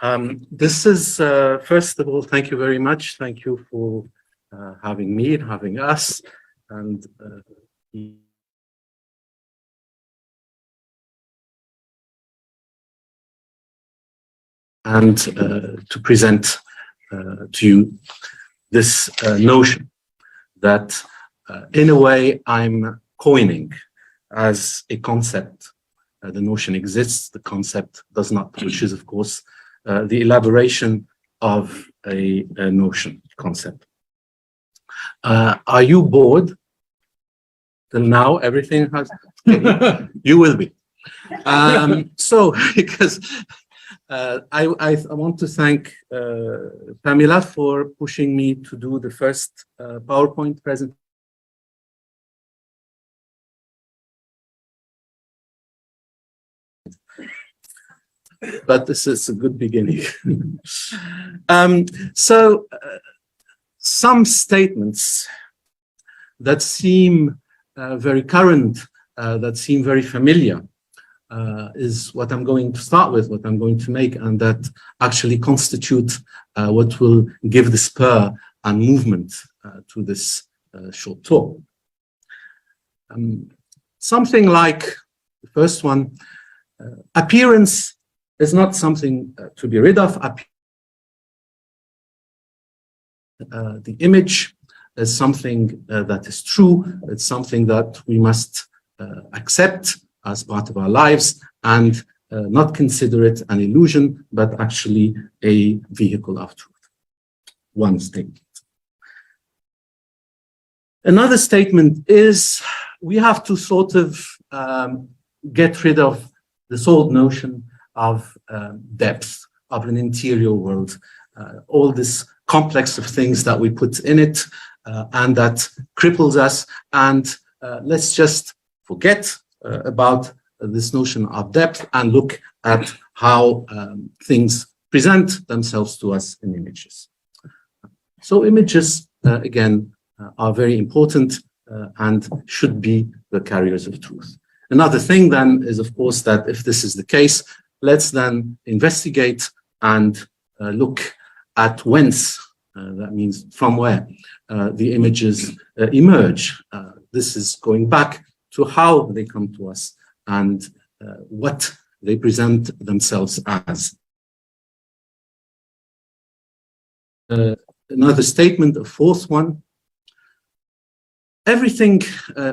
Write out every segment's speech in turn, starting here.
This is, first of all, thank you very much. Thank you for having me and having us. And to present to you this notion that, in a way, I'm coining as a concept. The notion exists, the concept does not, which is, of course, the elaboration of a notion, concept. Are you bored? Till now, everything has... You will be. So, because I want to thank Pamela for pushing me to do the first PowerPoint presentation. But this is a good beginning. Some statements that seem very current, that seem very familiar, is what I'm going to start with, what I'm going to make, and that actually constitute what will give the spur and movement to this short talk. Something like the first one, appearance is not something to be rid of. The image is something that is true. It's something that we must accept as part of our lives and not consider it an illusion, but actually a vehicle of truth. One statement. Another statement is we have to sort of get rid of this old notion of depth, of an interior world, all this complex of things that we put in it and that cripples us. And let's just forget about this notion of depth and look at how things present themselves to us in images. So images, again, are very important and should be the carriers of truth. Another thing then is, of course, that if this is the case, let's then investigate and look at whence, that means from where, the images emerge. This is going back to how they come to us and what they present themselves as. Another statement, a fourth one. Everything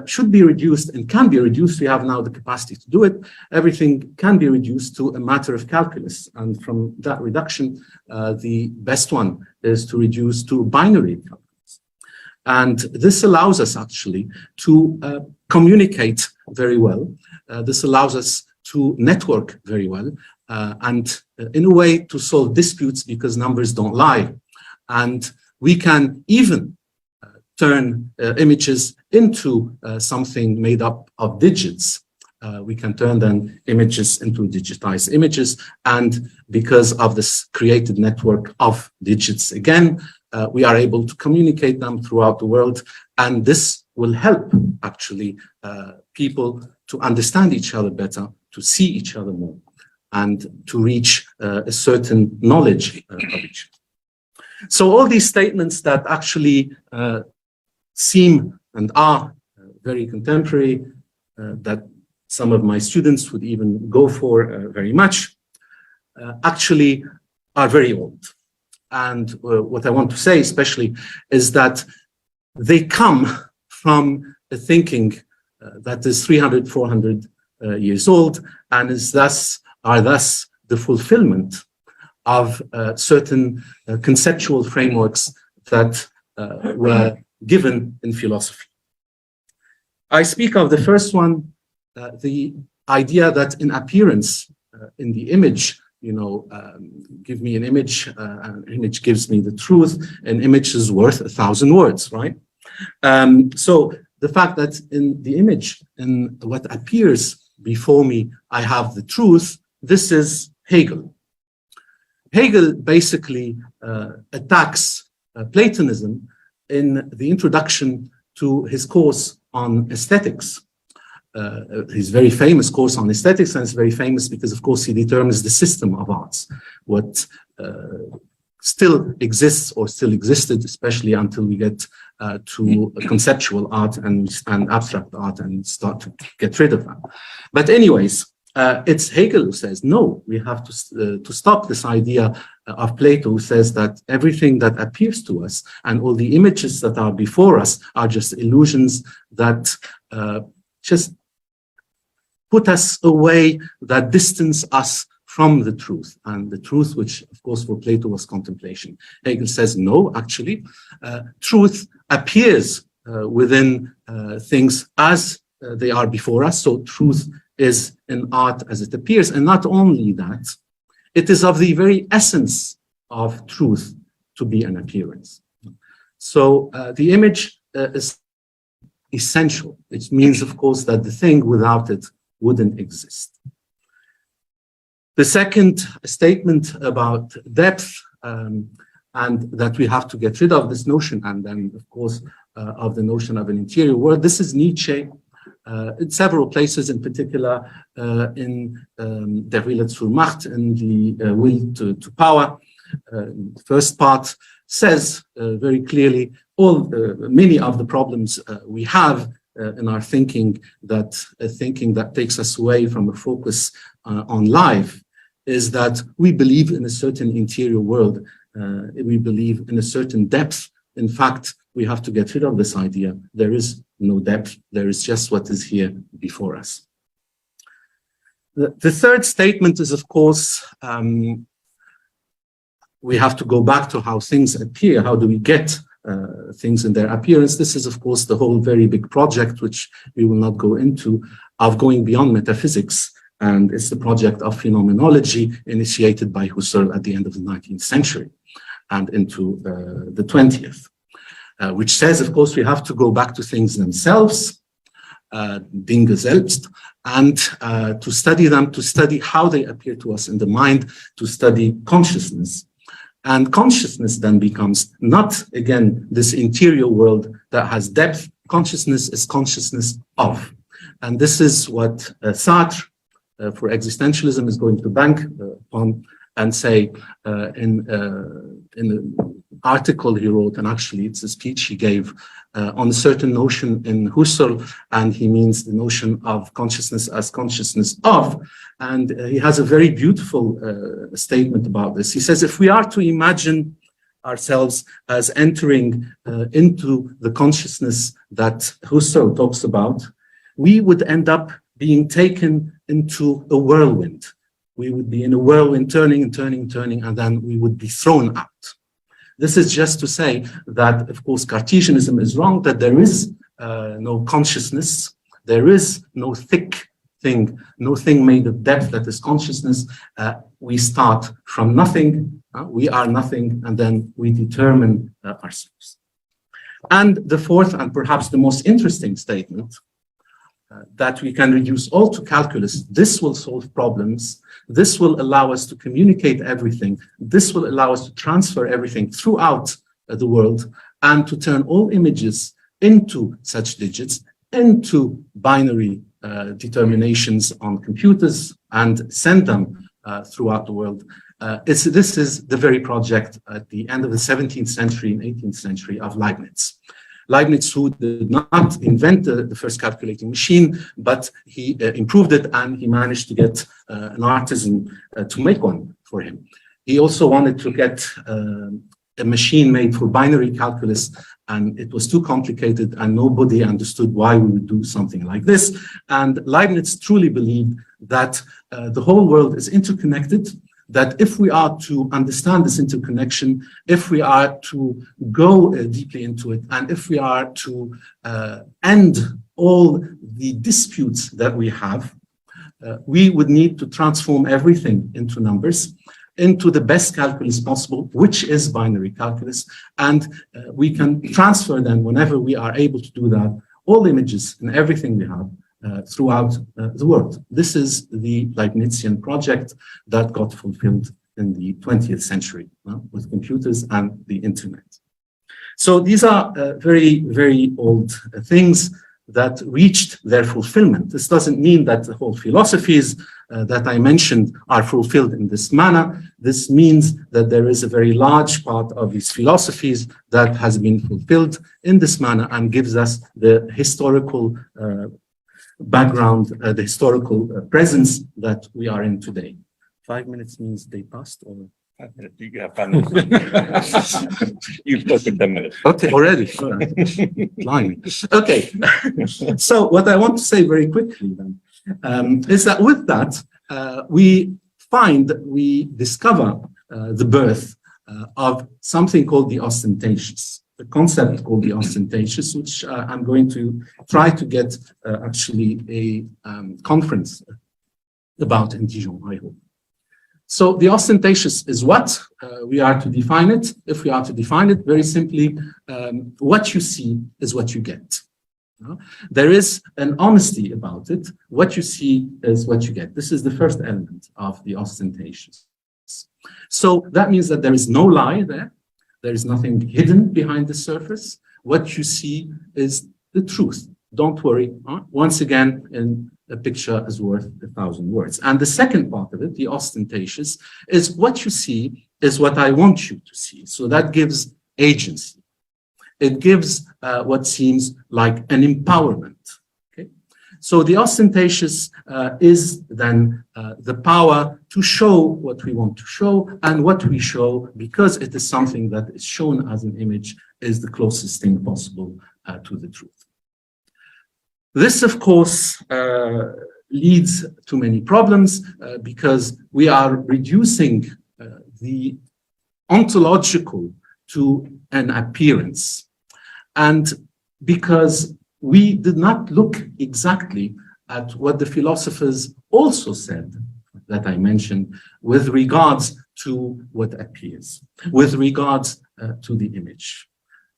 should be reduced and can be reduced. We have now the capacity to do it. Everything can be reduced to a matter of calculus. And from that reduction, the best one is to reduce to binary calculus. And this allows us actually to communicate very well. This allows us to network very well and in a way to solve disputes because numbers don't lie. And we can even turn images into something made up of digits. We can turn then images into digitized images. And because of this created network of digits, again, we are able to communicate them throughout the world. And this will help actually people to understand each other better, to see each other more, and to reach a certain knowledge of each other. So all these statements that actually seem and are very contemporary, that some of my students would even go for very much, actually are very old. And what I want to say especially is that they come from a thinking that is 300, 400 years old and are thus the fulfillment of certain conceptual frameworks that were given in philosophy. I speak of the first one, the idea that in appearance, in the image, give me an image gives me the truth, an image is worth 1,000 words, right? So the fact that in the image, in what appears before me, I have the truth, this is Hegel. Hegel basically attacks Platonism in the introduction to his course on aesthetics. his very famous course on aesthetics, and it's very famous because, of course, he determines the system of arts, what still exists or still existed, especially until we get to conceptual art and abstract art and start to get rid of that. But anyways, it's Hegel who says, no, we have to stop this idea of Plato, who says that everything that appears to us and all the images that are before us are just illusions that just put us away, that distance us from the truth, and the truth, which of course for Plato was contemplation. Hegel says, no, actually, truth appears within things as they are before us. So truth is in art as it appears. And not only that, it is of the very essence of truth to be an appearance. So the image is essential. It means, of course, that the thing without it wouldn't exist. The second statement about depth, and that we have to get rid of this notion, and then, of course, of the notion of an interior world. This is Nietzsche in several places, in particular in Der Wille zur Macht, in the Will to Power. The first part says very clearly many of the problems we have in our thinking that takes us away from a focus on life is that we believe in a certain interior world. We believe in a certain depth. In fact, we have to get rid of this idea. There is no depth. There is just what is here before us. The third statement is, of course, we have to go back to how things appear. How do we get things in their appearance? This is, of course, the whole very big project, which we will not go into, of going beyond metaphysics. And it's the project of phenomenology initiated by Husserl at the end of the 19th century and into the 20th, which says, of course, we have to go back to things themselves, Dinge selbst, and to study them, to study how they appear to us in the mind, to study consciousness. And consciousness then becomes not, again, this interior world that has depth. Consciousness is consciousness of. And this is what Sartre, for existentialism, is going to bank upon and say in an article he wrote, and actually it's a speech he gave on a certain notion in Husserl, and he means the notion of consciousness as consciousness of. And he has a very beautiful statement about this. He says, if we are to imagine ourselves as entering into the consciousness that Husserl talks about, we would end up being taken into a whirlwind. We would be in a whirlwind, turning and turning and turning, and then we would be thrown out. This is just to say that, of course, Cartesianism is wrong, that there is no consciousness, there is no thick thing, no thing made of depth that is consciousness. We start from nothing, we are nothing, and then we determine ourselves. And the fourth, and perhaps the most interesting statement, that we can reduce all to calculus. This will solve problems. This will allow us to communicate everything. This will allow us to transfer everything throughout the world and to turn all images into such digits, into binary determinations on computers and send them throughout the world. This is the very project at the end of the 17th century and 18th century of Leibniz. Leibniz, who did not invent the first calculating machine, but he improved it, and he managed to get an artisan to make one for him. He also wanted to get a machine made for binary calculus, and it was too complicated, and nobody understood why we would do something like this. And Leibniz truly believed that the whole world is interconnected, that if we are to understand this interconnection, if we are to go deeply into it, and if we are to end all the disputes that we have, we would need to transform everything into numbers, into the best calculus possible, which is binary calculus. And we can transfer then, whenever we are able to do that, all images and everything we have throughout the world. This is the Leibnizian project that got fulfilled in the 20th century with computers and the internet. So these are very, very old things. that reached their fulfillment. This doesn't mean that the whole philosophies that I mentioned are fulfilled in this manner. This means that there is a very large part of these philosophies that has been fulfilled in this manner and gives us the historical background, the historical presence that we are in today. 5 minutes means they passed, or? 5 minutes. You have 5 minutes. You've spoken 10 minutes. Okay, already. Blimey. Okay. So what I want to say very quickly then is that with that, we discover the birth of something called the ostentatious, the concept called the ostentatious, which I'm going to try to get actually a conference about in Dijon, I hope. So the ostentatious is what? We are to define it. If we are to define it very simply, what you see is what you get. There is an honesty about it. What you see is what you get. This is the first element of the ostentatious. So that means that there is no lie there. There is nothing hidden behind the surface. What you see is the truth. Don't worry. Once again, a picture is worth 1,000 words. And the second part of it, the ostentatious, is what you see is what I want you to see. So that gives agency. It gives what seems like an empowerment. Okay? So the ostentatious is then the power to show what we want to show, and what we show, because it is something that is shown as an image, is the closest thing possible to the truth. This, of course, leads to many problems because we are reducing the ontological to an appearance. And because we did not look exactly at what the philosophers also said, that I mentioned, with regards to what appears, with regards to the image.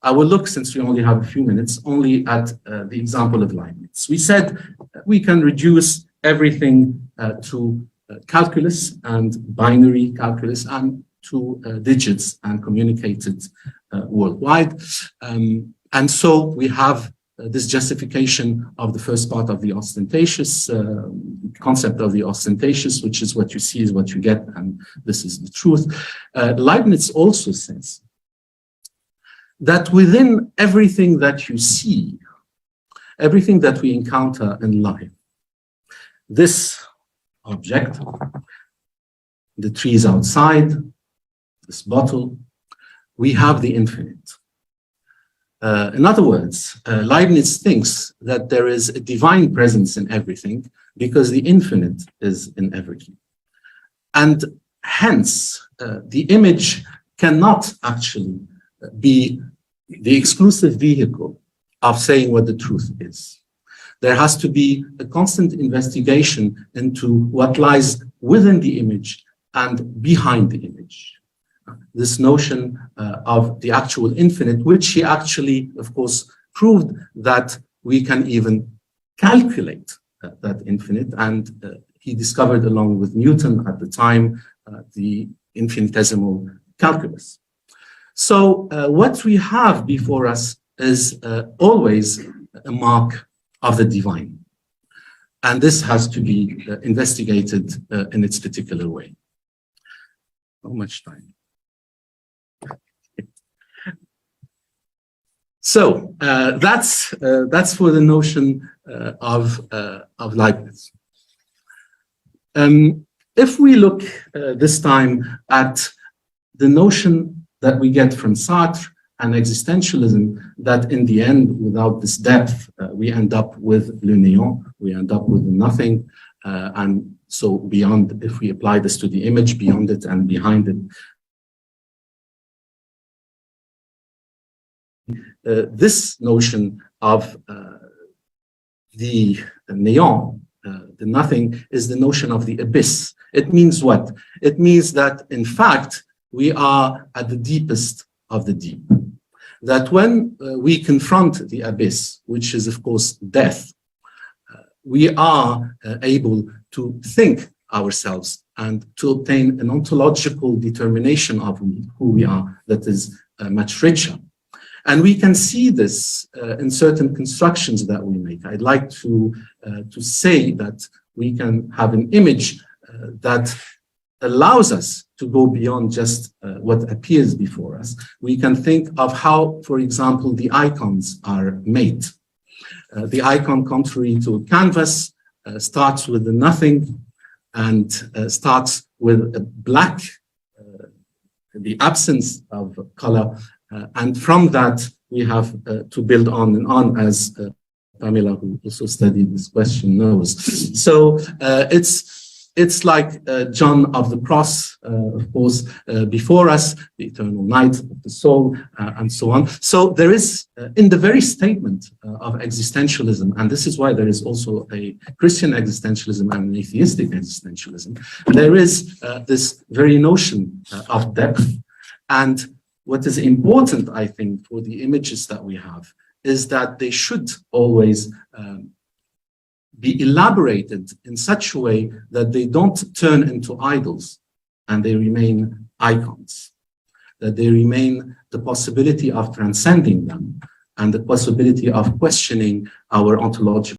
I will look, since we only have a few minutes, only at the example of Leibniz. We said we can reduce everything to calculus and binary calculus and to digits and communicated worldwide. And so we have this justification of the first part of the ostentatious, concept of the ostentatious, which is what you see is what you get, and this is the truth. Leibniz also says that within everything that you see, everything that we encounter in life, this object, the trees outside, this bottle, we have the infinite. In other words, Leibniz thinks that there is a divine presence in everything because the infinite is in everything. And hence, the image cannot actually be the exclusive vehicle of saying what the truth is. There has to be a constant investigation into what lies within the image and behind the image. This notion of the actual infinite, which he actually, of course, proved that we can even calculate that infinite. And he discovered, along with Newton at the time, the infinitesimal calculus. So what we have before us is always a mark of the divine. And this has to be investigated in its particular way. How much time? So that's for the notion of Leibniz. If we look this time at the notion that we get from Sartre and existentialism, that in the end, without this depth, we end up with le néant, we end up with nothing, and so beyond, if we apply this to the image, beyond it and behind it. This notion of the néant, the nothing, is the notion of the abyss. It means what? It means that, in fact, we are at the deepest of the deep. That when we confront the abyss, which is, of course, death, we are able to think ourselves and to obtain an ontological determination of who we are that is much richer. And we can see this in certain constructions that we make. I'd like to say that we can have an image that allows us to go beyond just what appears before us. We can think of how, for example, the icons are made. The icon, contrary to a canvas, starts with the nothing and starts with a black, the absence of color. And from that, we have to build on and on, as Pamela, who also studied this question, knows. So it's like John of the Cross, of course, before us, the eternal night of the soul, and so on. So there is, in the very statement of existentialism, and this is why there is also a Christian existentialism and an atheistic existentialism, there is this very notion of depth. And what is important, I think, for the images that we have is that they should always be elaborated in such a way that they don't turn into idols and they remain icons, that they remain the possibility of transcending them and the possibility of questioning our ontological